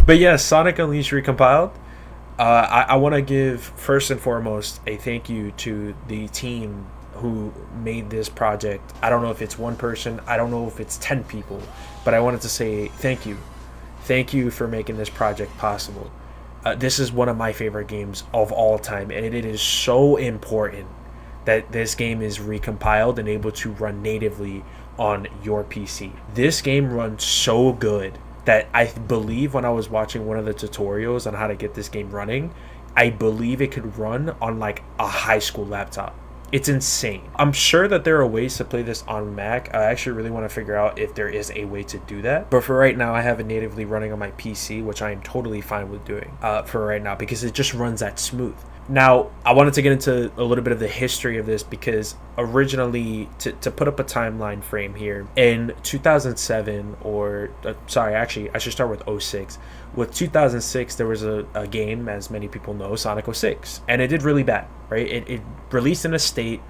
But yeah, Sonic Unleashed Recompiled. I want to give first and foremost a thank you to the team who made this project. I don't know if it's one person, I don't know if it's 10 people, but I wanted to say thank you. Thank you for making this project possible. This is one of my favorite games of all time, and it is so important that this game is recompiled and able to run natively on your PC. This game runs so good that I believe when I was watching one of the tutorials on how to get this game running, I believe it could run on like a high school laptop. It's insane. I'm sure that there are ways to play this on Mac. I actually really want to figure out if there is a way to do that. But for right now, I have it natively running on my PC, which I am totally fine with doing for right now because it just runs that smooth. Now, I wanted to get into a little bit of the history of this because originally, to put up a timeline frame here, in 2007, actually, I should start with '06. With 2006, there was a game, as many people know, Sonic '06, and it did really bad, right? It released in a state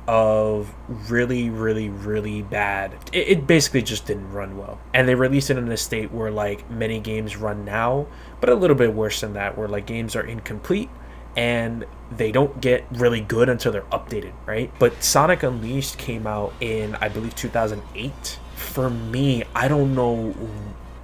of really, really, really bad. It basically just didn't run well. And they released it in a state where, like, many games run now, but a little bit worse than that, where, like, games are incomplete and they don't get really good until they're updated, right? But Sonic Unleashed came out in, I believe, 2008. For me, I don't know.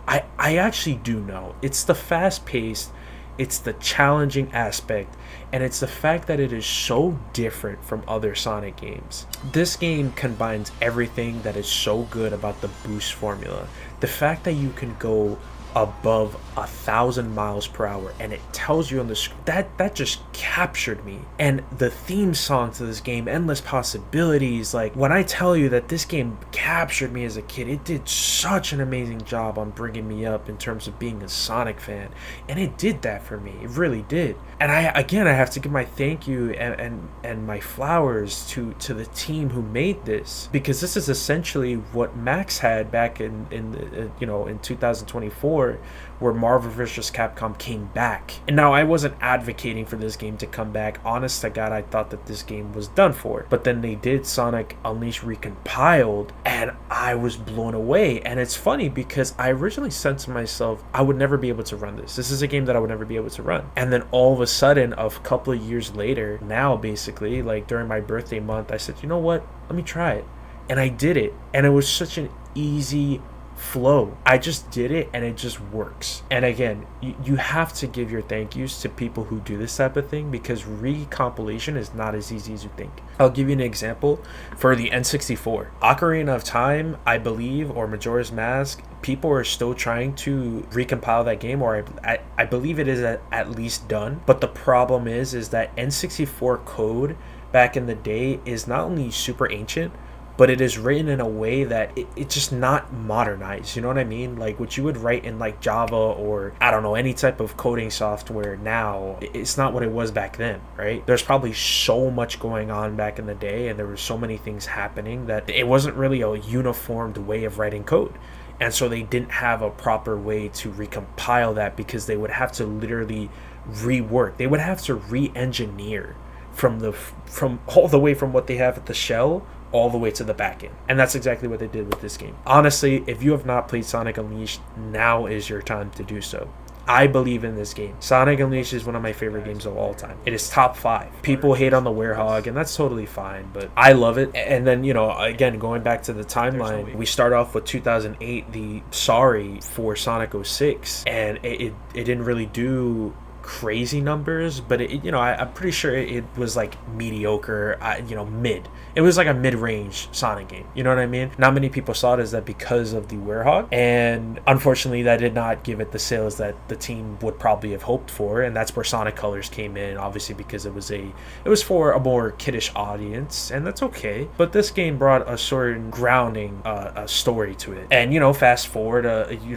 I actually do know. It's the fast-paced, it's the challenging aspect, and it's the fact that it is so different from other Sonic games. This game combines everything that is so good about the boost formula. The fact that you can go above 1,000 miles per hour and it tells you on the screen, that just captured me. And the theme song to this game, Endless Possibilities, like when I tell you that this game captured me as a kid, it did such an amazing job on bringing me up in terms of being a Sonic fan, and it did that for me. It really did. And I have to give my thank you and my flowers to the team who made this, because this is essentially what Max had back in 2024, where Marvel vs. Capcom came back. And now I wasn't advocating for this game to come back. Honest to God, I thought that this game was done for. But then they did Sonic Unleashed Recompiled, and I was blown away. And it's funny because I originally said to myself, I would never be able to run this. This is a game that I would never be able to run. And then all of a sudden, a couple of years later, now basically, like during my birthday month, I said, you know what? Let me try it. And I did it. And it was such an easy flow. I just did it and it just works. And again, you have to give your thank yous to people who do this type of thing, because recompilation is not as easy as you think. I'll give you an example. For the N64, Ocarina of Time, I believe, or Majora's Mask, people are still trying to recompile that game, or I believe it is at least done. But the problem is that N64 code back in the day is not only super ancient, but it is written in a way that it's just not modernized. You know what I mean? Like what you would write in like Java or I don't know, any type of coding software now, it's not what it was back then, right? There's probably so much going on back in the day, and there were so many things happening that it wasn't really a uniformed way of writing code. And so they didn't have a proper way to recompile that, because they would have to literally rework. They would have to re-engineer from all the way from what they have at the shell all the way to the back end. And that's exactly what they did with this game. Honestly, if you have not played Sonic Unleashed, now is your time to do so. I believe in this game. Sonic Unleashed is one of my favorite games of all time. It is top 5. People hate on the Werehog, and that's totally fine, but I love it. And then, again, going back to the timeline, we start off with 2008, the Sorry for Sonic 06, and it didn't really do crazy numbers, but I'm pretty sure it was like mediocre, mid. It was like a mid-range Sonic game. You know what I mean? Not many people saw it as that because of the Werehog, and unfortunately that did not give it the sales that the team would probably have hoped for, and that's where Sonic Colors came in, obviously, because it was for a more kiddish audience, and that's okay. But this game brought a certain grounding a story to it. And fast forward,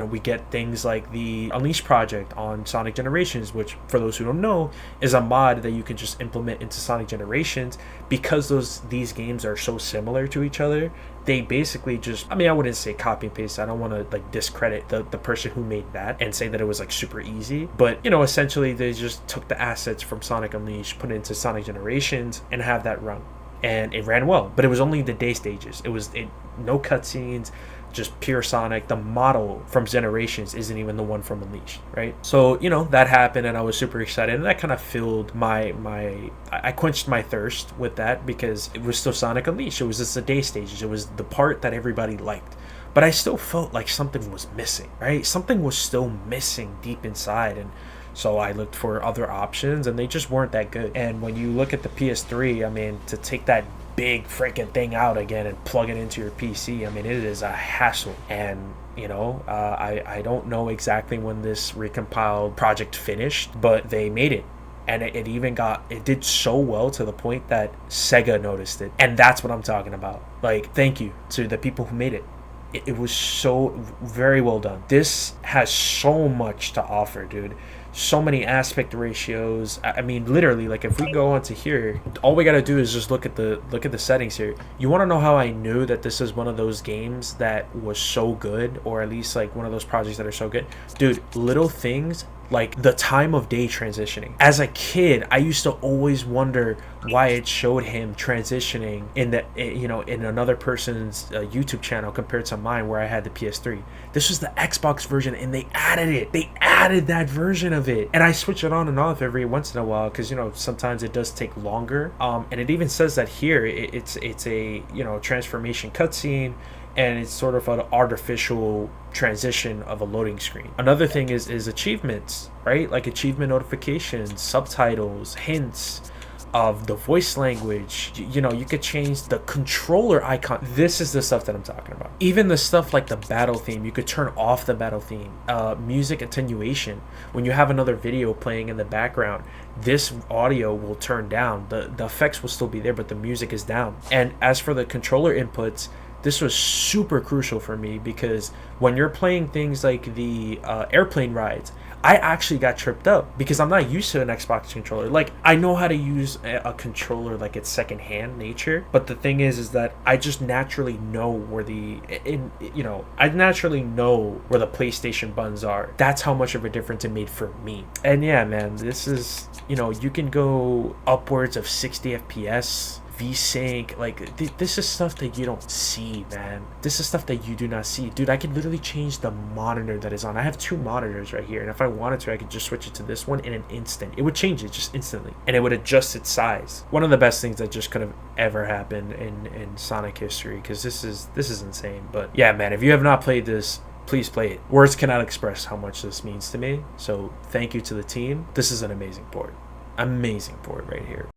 we get things like the Unleashed project on Sonic Generations, which, for those who don't know, is a mod that you can just implement into Sonic Generations. Because these games are so similar to each other, they basically just, I wouldn't say copy and paste. I don't want to discredit the person who made that and say that it was super easy, but essentially they just took the assets from Sonic Unleashed, put it into Sonic Generations, and have that run. And it ran well, but it was only the day stages. No cutscenes, just pure Sonic. The model from Generations isn't even the one from Unleashed, right? So, that happened, and I was super excited, and that kind of filled I quenched my thirst with that, because it was still Sonic Unleashed. It was just the day stages. It was the part that everybody liked. But I still felt like something was missing, right? Something was still missing deep inside, and so I looked for other options, and they just weren't that good. And when you look at the PS3, I mean, to take that big freaking thing out again and plug it into your PC, I mean, it is a hassle. And I don't know exactly when this recompiled project finished, but they made it. And it did so well to the point that Sega noticed it. And that's what I'm talking about. Like, thank you to the people who made it. It was so very well done. This has so much to offer, dude. So many aspect ratios. I mean, literally, like, if we go onto here, all we gotta do is just look at the settings here. You want to know how I knew that this is one of those games that was so good, or at least like one of those projects that are so good, dude? Little things like the time of day transitioning. As a kid, I used to always wonder why it showed him transitioning in another person's YouTube channel compared to mine, where I had the PS3. This was the Xbox version, and they added it. They added that version of it, and I switch it on and off every once in a while, because sometimes it does take longer. And it even says that here it's a transformation cutscene, and it's sort of an artificial transition of a loading screen. Another thing is achievements, right? Like achievement notifications, subtitles, hints of the voice language. You could change the controller icon. This is the stuff that I'm talking about. Even the stuff like the battle theme, you could turn off the battle theme. Music attenuation. When you have another video playing in the background, this audio will turn down. The effects will still be there, but the music is down. And as for the controller inputs, this was super crucial for me, because when you're playing things like the airplane rides, I actually got tripped up because I'm not used to an Xbox controller. Like, I know how to use a controller like it's secondhand nature, but the thing is that I just naturally know where the PlayStation buttons are. That's how much of a difference it made for me. And yeah, man, this is, you can go upwards of 60 FPS. V-Sync, like this is stuff that you don't see, man. This is stuff that you do not see, dude. I could literally change the monitor that is on. I have two monitors right here, and if I wanted to, I could just switch it to this one in an instant. It would change it just instantly, and it would adjust its size. One of the best things that just could have ever happened in Sonic history, because this is insane. But yeah, man, if you have not played this, please play it. Words cannot express how much this means to me. So thank you to the team. This is an amazing port right here.